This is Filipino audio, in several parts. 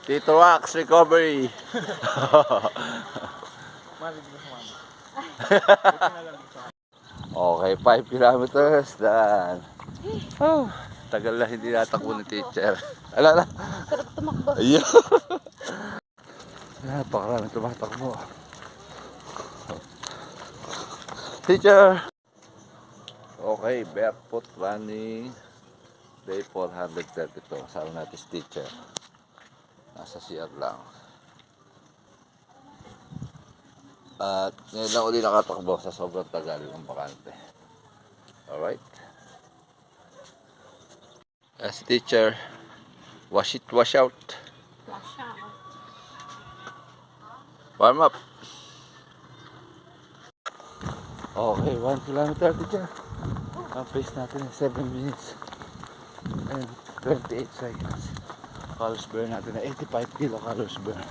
Tito Wax recovery. Okay, 5 kilometers daan. Oh, tagal na hindi natakbo ni teacher. Alala? Sarap tumakbo. Ayun. Napakarami tumatakbo. Teacher! Okay, barefoot running. Day 432. Kasama natin si teacher. Nasa CR lang. At ngayon lang ulit nakatakbo sa sobrang tagal ng bakante. Alright. As teacher, wash it, wash out. Wash out. Warm up. Okay, 1 kilometer teacher. Ang pace natin is 7 minutes and 28 seconds. Calories burn natin na 85 kilocalories burn.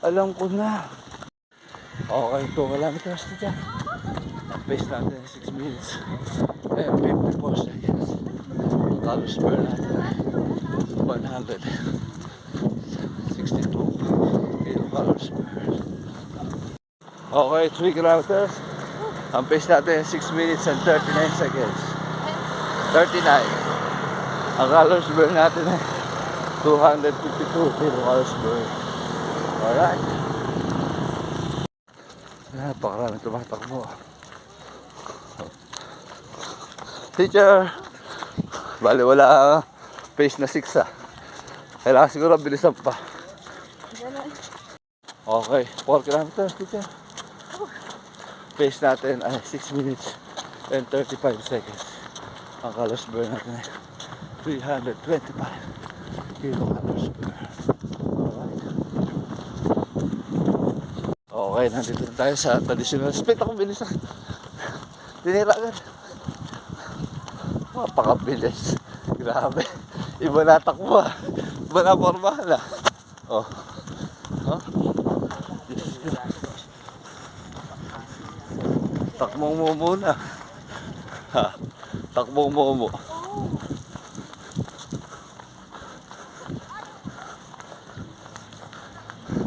Alam ko na. Okay, 2 kilometers teacher. Ang pace natin is 6 minutes and 54 seconds. Calories burn natin ay 162 kilocalories burn. Okay, 3 kilometers. Ang pace natin 6 minutes and 39 seconds. 39. Ang calories burn natin ay 252 kilocalories burn. Alright. Napakarami tumatakbo. Teacher! Bali wala pace na 6 ah. Kailangan siguro bilisan pa. Okay, 4 kilometers teacher. Pace natin ay 6 minutes and 35 seconds. Ang calories burn natin ay 325 kilocalories burn. Alright. Okay, nandito na tayo sa traditional speed. Ako bilis na. Tinira agad. Mapakabilis. Grabe. Iba na takbo ah. Iba na formahan ah. Oh. Huh? Takbong mo muna. Ha, takbong mo.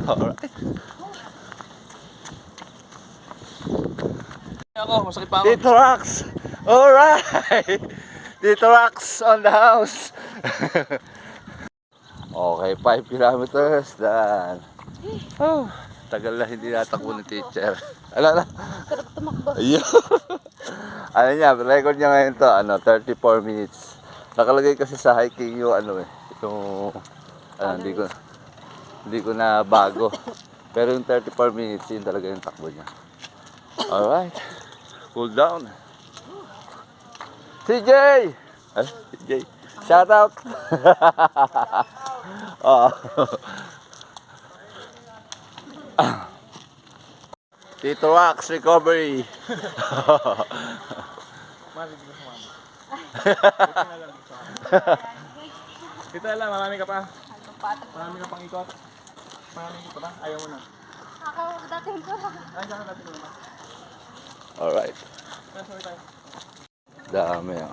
Alright. Ako, masakit pa ako. Tito Wax! Alright! Tito Wax on the house! Okay, 5 kilometers daan. Oh, tagal na hindi natakbo ni teacher. Alala? Sarap tumakbo. Ayun. Ano niya, record niya ngayon to, 34 minutes. Nakalagay kasi sa hiking yung hindi ko na bago. Pero yung 34 minutes, yun talaga yung takbo niya. Alright. Cool down. CJ! CJ. Shout out! Oh. Tito Wax recovery. Dito lang, marami ka pa. Marami ka pang ikot. Marami ka pa. Ayaw mo na. Ako, dating ko. Ay, saan natin mo naman. Alright. Sorry tayo. Dami ah.